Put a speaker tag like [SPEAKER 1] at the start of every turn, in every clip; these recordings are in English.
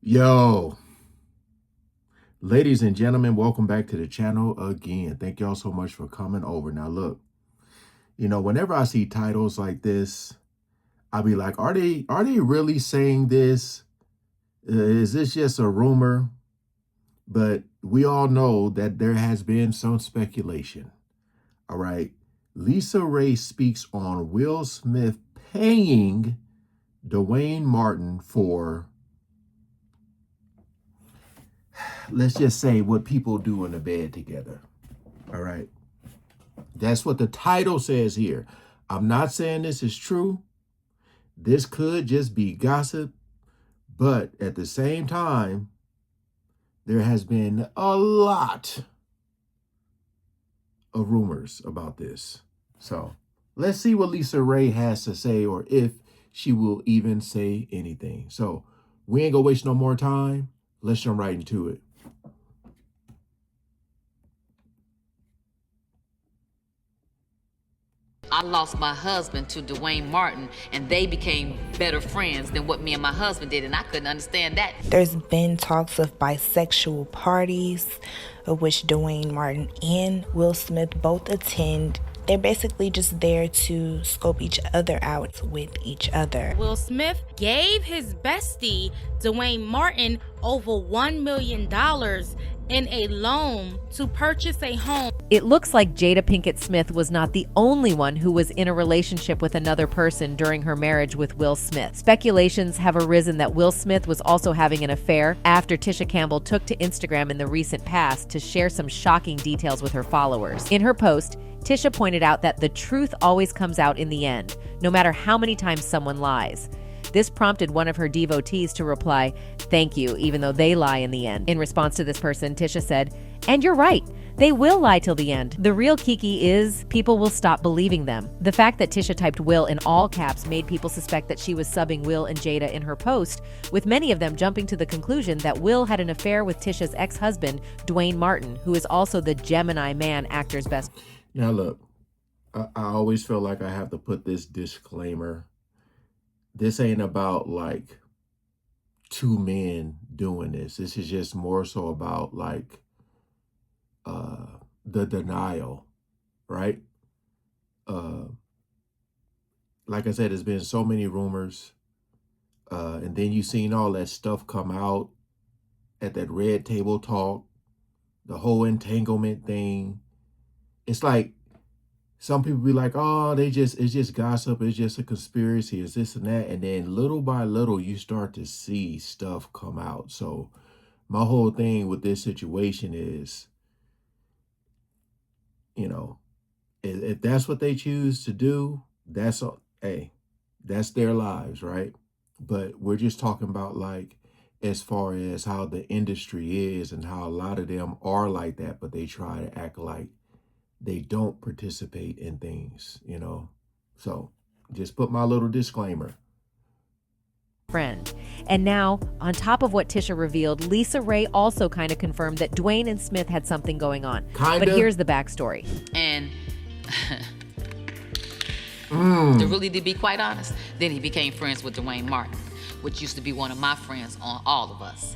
[SPEAKER 1] Yo, ladies and gentlemen, welcome back to the channel again. Thank y'all so much for coming over. Now, look, whenever I see titles like this, I'll be like, are they really saying this? Is this just a rumor? But we all know that there has been some speculation. All right. Lisa Raye speaks on Will Smith paying Dwayne Martin for, let's just say, what people do in the bed together. All right. That's what the title says here. I'm not saying this is true. This could just be gossip. But at the same time, there has been a lot of rumors about this. So let's see what Lisa Raye has to say, or if she will even say anything. So we ain't gonna waste no more time. Let's jump right into it.
[SPEAKER 2] I lost my husband to Dwayne Martin, and they became better friends than what me and my husband did, and I couldn't understand that.
[SPEAKER 3] There's been talks of bisexual parties, of which Dwayne Martin and Will Smith both attend. They're basically just there to scope each other out with each other.
[SPEAKER 4] Will Smith gave his bestie, Dwayne Martin, over $1 million in a loan to purchase a home.
[SPEAKER 5] It looks like Jada Pinkett Smith was not the only one who was in a relationship with another person during her marriage with Will Smith. Speculations have arisen that Will Smith was also having an affair after Tisha Campbell took to Instagram in the recent past to share some shocking details with her followers. In her post, Tisha pointed out that the truth always comes out in the end, no matter how many times someone lies. This prompted one of her devotees to reply, "Thank you, even though they lie in the end." In response to this person, Tisha said, "And you're right. They will lie till the end. The real kiki is people will stop believing them." The fact that Tisha typed Will in all caps made people suspect that she was subbing Will and Jada in her post, with many of them jumping to the conclusion that Will had an affair with Tisha's ex-husband, Dwayne Martin, who is also the Gemini Man actor's best.
[SPEAKER 1] Now, look, I always feel like I have to put this disclaimer. This ain't about like two men doing this. This is just more so about like the denial, right? Like I said, there's been so many rumors. And then you seen all that stuff come out at that red table talk, the whole entanglement thing. It's like some people be like, oh, it's just gossip. It's just a conspiracy. It's this and that. And then little by little, you start to see stuff come out. So my whole thing with this situation is, if that's what they choose to do, that's their lives, right? But we're just talking about like, as far as how the industry is and how a lot of them are like that, but they try to act like they don't participate in things, So just put my little disclaimer.
[SPEAKER 5] Friend. And now, on top of what Tisha revealed, Lisa Raye also kind of confirmed that Dwayne and Smith had something going on. But here's the backstory.
[SPEAKER 2] And to really be quite honest, then he became friends with Dwayne Martin, which used to be one of my friends on All of Us.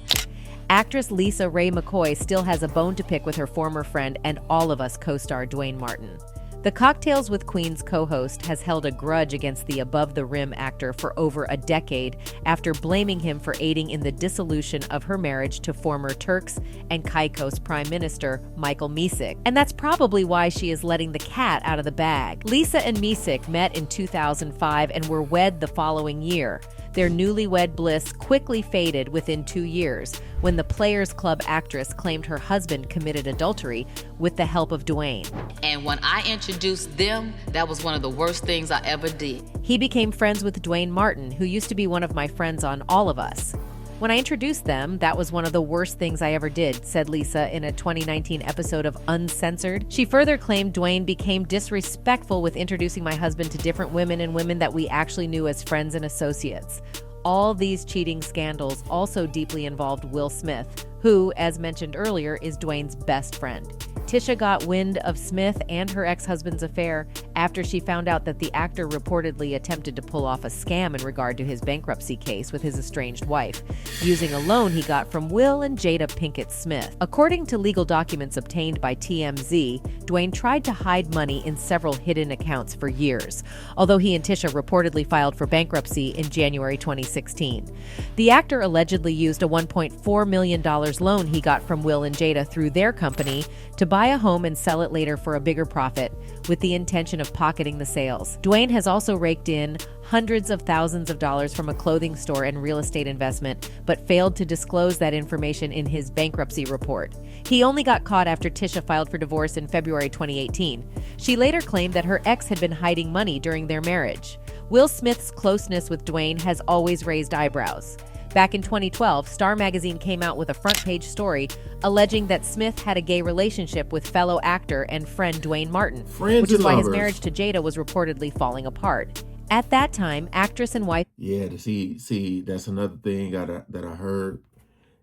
[SPEAKER 5] Actress Lisa Raye McCoy still has a bone to pick with her former friend and All of Us co-star Dwayne Martin. The Cocktails with Queens co-host has held a grudge against the above-the-rim actor for over a decade after blaming him for aiding in the dissolution of her marriage to former Turks and Caicos Prime Minister Michael Misick. And that's probably why she is letting the cat out of the bag. Lisa and Misick met in 2005 and were wed the following year. Their newlywed bliss quickly faded within 2 years when the Players Club actress claimed her husband committed adultery with the help of Duane.
[SPEAKER 2] And when I introduced them, that was one of the worst things I ever did.
[SPEAKER 5] He became friends with Dwayne Martin, who used to be one of my friends on All of Us. When I introduced them, that was one of the worst things I ever did, said Lisa in a 2019 episode of Uncensored. She further claimed Dwayne became disrespectful with introducing my husband to different women and women that we actually knew as friends and associates. All these cheating scandals also deeply involved Will Smith, who, as mentioned earlier, is Dwayne's best friend. Tisha got wind of Smith and her ex-husband's affair after she found out that the actor reportedly attempted to pull off a scam in regard to his bankruptcy case with his estranged wife, using a loan he got from Will and Jada Pinkett Smith. According to legal documents obtained by TMZ, Dwayne tried to hide money in several hidden accounts for years, although he and Tisha reportedly filed for bankruptcy in January 2016. The actor allegedly used a $1.4 million loan he got from Will and Jada through their company to buy a home and sell it later for a bigger profit, with the intention of pocketing the sales. Dwayne has also raked in hundreds of thousands of dollars from a clothing store and real estate investment, but failed to disclose that information in his bankruptcy report. He only got caught after Tisha filed for divorce in February 2018. She later claimed that her ex had been hiding money during their marriage. Will Smith's closeness with Dwayne has always raised eyebrows. Back in 2012, Star magazine came out with a front-page story alleging that Smith had a gay relationship with fellow actor and friend Dwayne Martin, which is why his marriage to Jada was reportedly falling apart. At that time, actress and wife...
[SPEAKER 1] Yeah, to see, that's another thing that I heard,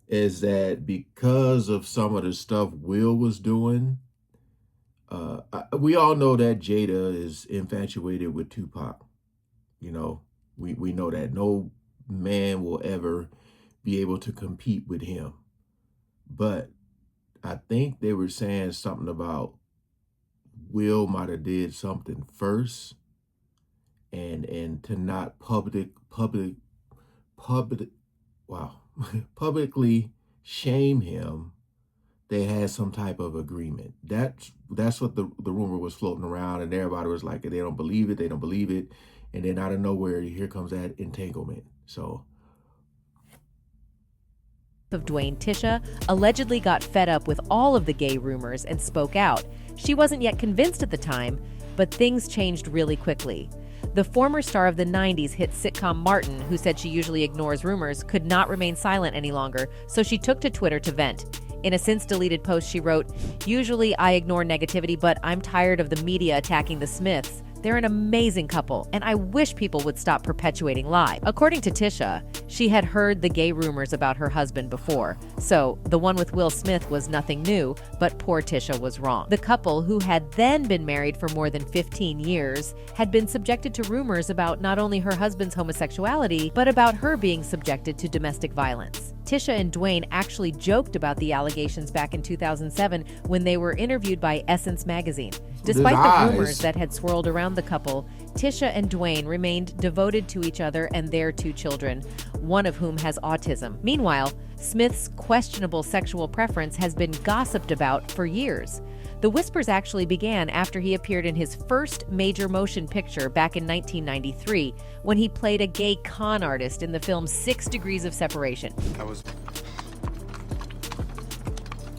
[SPEAKER 1] is that because of some of the stuff Will was doing, we all know that Jada is infatuated with Tupac. You know, we know that no man will ever be able to compete with him. But I think they were saying something about Will might have did something first, and to not publicly shame him, they had some type of agreement. That's what the rumor was floating around, and everybody was like, they don't believe it, and then out of nowhere, here comes that entanglement. So
[SPEAKER 5] of Dwayne, Tisha allegedly got fed up with all of the gay rumors and spoke out. She wasn't yet convinced at the time, but things changed really quickly. The former star of the 90s hit sitcom Martin, who said she usually ignores rumors, could not remain silent any longer, so she took to Twitter to vent. In a since-deleted post, she wrote, "Usually I ignore negativity, but I'm tired of the media attacking the Smiths. They're an amazing couple, and I wish people would stop perpetuating lies." According to Tisha, she had heard the gay rumors about her husband before, so the one with Will Smith was nothing new, but poor Tisha was wrong. The couple, who had then been married for more than 15 years, had been subjected to rumors about not only her husband's homosexuality, but about her being subjected to domestic violence. Tisha and Dwayne actually joked about the allegations back in 2007 when they were interviewed by Essence magazine. Despite the rumors that had swirled around the couple, Tisha and Dwayne remained devoted to each other and their 2 children, one of whom has autism. Meanwhile, Smith's questionable sexual preference has been gossiped about for years. The whispers actually began after he appeared in his first major motion picture back in 1993, when he played a gay con artist in the film 6 Degrees of Separation.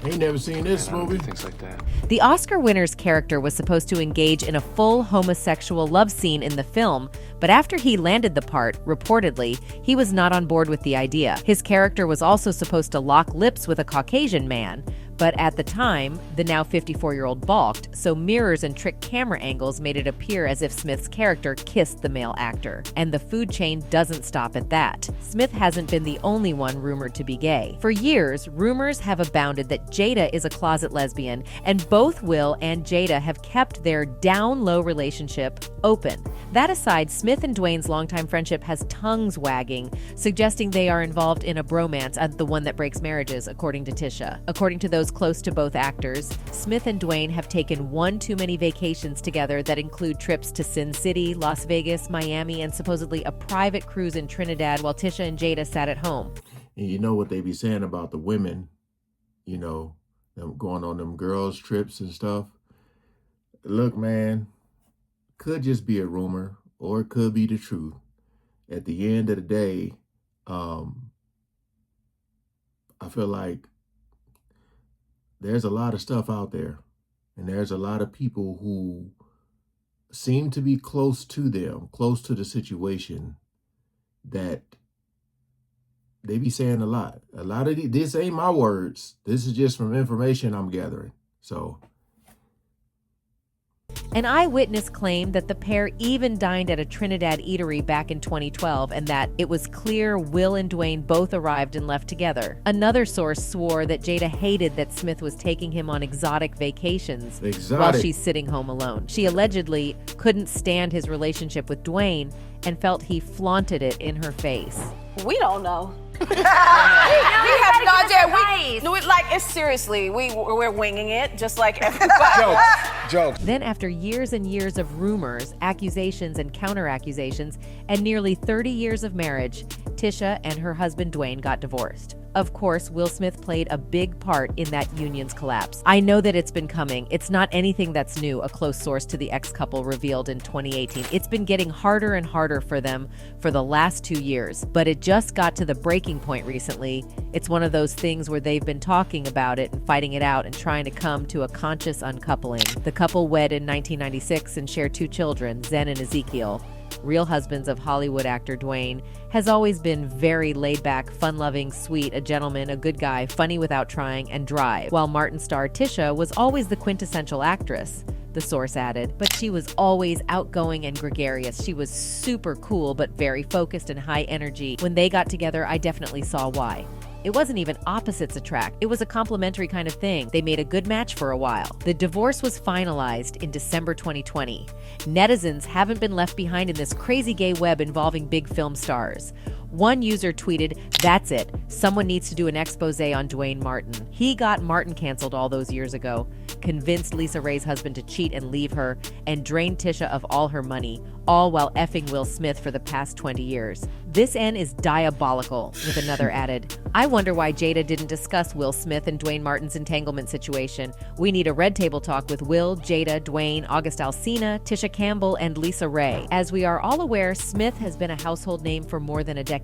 [SPEAKER 1] Ain't never seen this movie.
[SPEAKER 6] Things like that.
[SPEAKER 5] The Oscar winner's character was supposed to engage in a full homosexual love scene in the film, but after he landed the part, reportedly, he was not on board with the idea. His character was also supposed to lock lips with a Caucasian man, but at the time, the now 54-year-old balked, so mirrors and trick camera angles made it appear as if Smith's character kissed the male actor. And the food chain doesn't stop at that. Smith hasn't been the only one rumored to be gay. For years, rumors have abounded that Jada is a closet lesbian, and both Will and Jada have kept their down-low relationship open. That aside, Smith and Dwayne's longtime friendship has tongues wagging, suggesting they are involved in a bromance, the one that breaks marriages, according to Tisha. According to those close to both actors, Smith and Dwayne have taken one too many vacations together that include trips to Sin City, Las Vegas, Miami, and supposedly a private cruise in Trinidad while Tisha and Jada sat at home.
[SPEAKER 1] And you know what they be saying about the women, you know, them going on them girls' trips and stuff. Look, man, could just be a rumor or it could be the truth. At the end of the day, I feel like there's a lot of stuff out there, and there's a lot of people who seem to be close to them, close to the situation, that they be saying a lot. A lot of this ain't my words. This is just from information I'm gathering. So
[SPEAKER 5] An eyewitness claimed that the pair even dined at a Trinidad eatery back in 2012 and that it was clear Will and Dwayne both arrived and left together. Another source swore that Jada hated that Smith was taking him on exotic vacations while she's sitting home alone. She allegedly couldn't stand his relationship with Dwayne and felt he flaunted it in her face.
[SPEAKER 6] We don't know. we have no idea. Like, it's seriously, we're winging it just like everybody.
[SPEAKER 7] Jokes.
[SPEAKER 5] Then after years and years of rumors, accusations, and counter-accusations, and nearly 30 years of marriage, Tisha and her husband Duane got divorced. Of course, Will Smith played a big part in that union's collapse. I know that it's been coming. It's not anything that's new, a close source to the ex-couple revealed in 2018. It's been getting harder and harder for them for the last 2 years, but it just got to the breaking point recently. It's one of those things where they've been talking about it and fighting it out and trying to come to a conscious uncoupling. The couple wed in 1996 and share 2 children, Zen and Ezekiel. Real husbands of Hollywood actor Dwayne has always been very laid-back, fun-loving, sweet, a gentleman, a good guy, funny without trying, and drive, while Martin star Tisha was always the quintessential actress, the source added. But she was always outgoing and gregarious. She was super cool, but very focused and high energy. When they got together, I definitely saw why. It wasn't even opposites attract. It was a complementary kind of thing. They made a good match for a while. The divorce was finalized in December 2020. Netizens haven't been left behind in this crazy gay web involving big film stars. One user tweeted, "That's it. Someone needs to do an expose on Dwayne Martin. He got Martin canceled all those years ago, convinced Lisa Raye's husband to cheat and leave her, and drained Tisha of all her money, all while effing Will Smith for the past 20 years. This end is diabolical," with another added, "I wonder why Jada didn't discuss Will Smith and Dwayne Martin's entanglement situation. We need a red table talk with Will, Jada, Dwayne, August Alsina, Tisha Campbell, and Lisa Raye." As we are all aware, Smith has been a household name for more than a decade.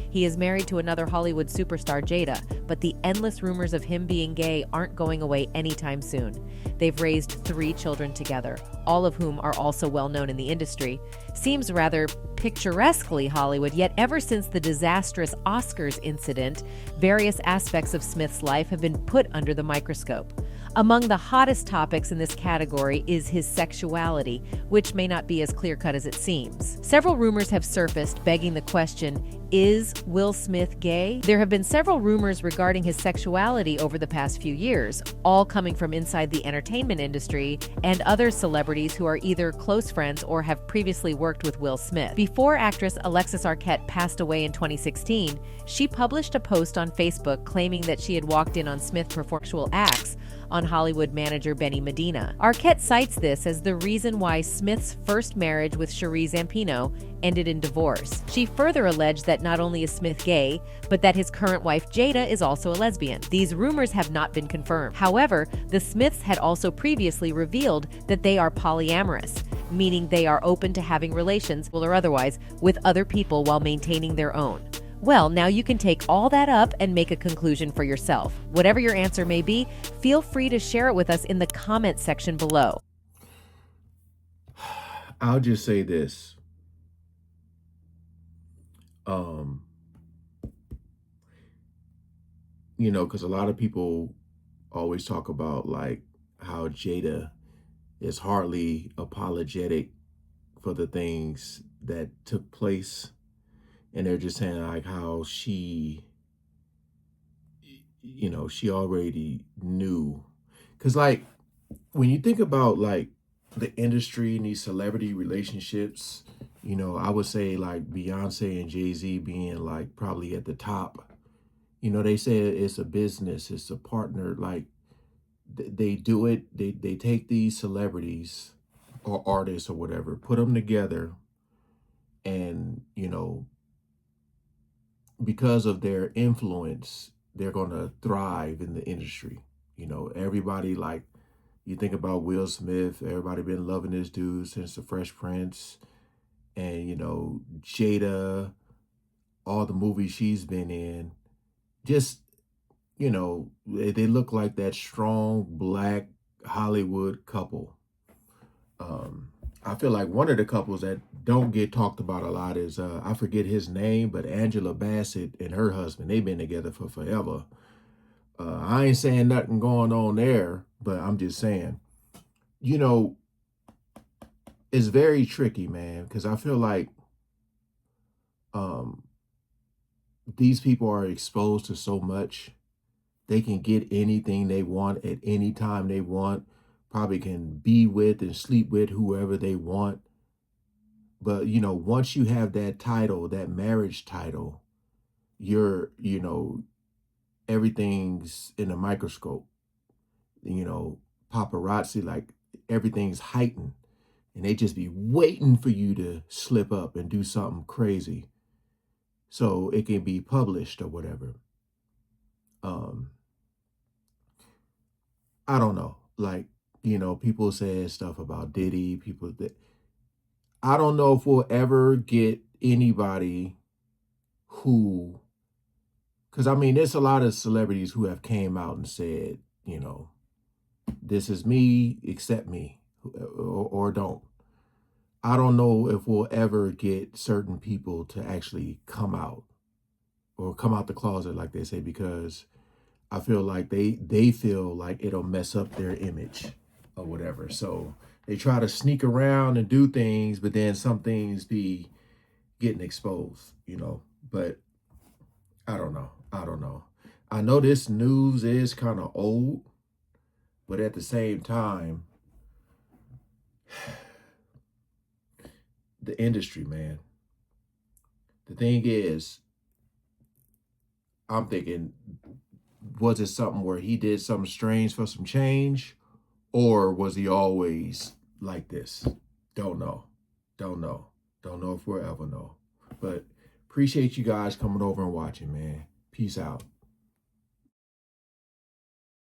[SPEAKER 5] He is married to another Hollywood superstar, Jada, but the endless rumors of him being gay aren't going away anytime soon. They've raised 3 children together, all of whom are also well known in the industry. Seems rather picturesquely Hollywood, yet ever since the disastrous Oscars incident, various aspects of Smith's life have been put under the microscope. Among the hottest topics in this category is his sexuality, which may not be as clear-cut as it seems. Several rumors have surfaced begging the question, is Will Smith gay? There have been several rumors regarding his sexuality over the past few years, all coming from inside the entertainment industry and other celebrities who are either close friends or have previously worked with Will Smith. Before actress Alexis Arquette passed away in 2016, she published a post on Facebook claiming that she had walked in on Smith performing sexual acts on Hollywood manager Benny Medina. Arquette cites this as the reason why Smith's first marriage with Cherie Zampino ended in divorce. She further alleged that not only is Smith gay, but that his current wife Jada is also a lesbian. These rumors have not been confirmed. However, the Smiths had also previously revealed that they are polyamorous, meaning they are open to having relations, or otherwise, with other people while maintaining their own. Well, now you can take all that up and make a conclusion for yourself. Whatever your answer may be, feel free to share it with us in the comment section below.
[SPEAKER 1] I'll just say this. Because a lot of people always talk about like how Jada is hardly apologetic for the things that took place. And they're just saying like how she already knew. Because like when you think about like the industry and these celebrity relationships, I would say like Beyonce and Jay-Z being like probably at the top. They say it's a business, it's a partner. Like they do it, they take these celebrities or artists or whatever, put them together, and because of their influence, they're going to thrive in the industry. Everybody, like, you think about Will Smith, everybody been loving this dude since The Fresh Prince. And, Jada, all the movies she's been in, just, they look like that strong Black Hollywood couple. I feel like one of the couples that don't get talked about a lot is, I forget his name, but Angela Bassett and her husband, they've been together for forever. I ain't saying nothing going on there, but I'm just saying, it's very tricky, man, because I feel like these people are exposed to so much. They can get anything they want at any time they want, probably can be with and sleep with whoever they want. But, you know, once you have that title, that marriage title, you're, you know, everything's in a microscope, you know, paparazzi, like everything's heightened, and they just be waiting for you to slip up and do something crazy so it can be published or whatever. I don't know. Like, you know, people say stuff about Diddy, people that I don't know if we'll ever get anybody who, because I mean, there's a lot of celebrities who have came out and said, you know, this is me, accept me, or don't. I don't know if we'll ever get certain people to actually come out or come out the closet, like they say, because I feel like they feel like it'll mess up their image or whatever. So they try to sneak around and do things, but then some things be getting exposed, you know. But I don't know. I don't know. I know this news is kind of old, but at the same time, the industry, man. The thing is, I'm thinking, was it something where he did something strange for some change? Or was he always like this? Don't know. Don't know. Don't know if we'll ever know. But appreciate you guys coming over and watching, man. Peace out.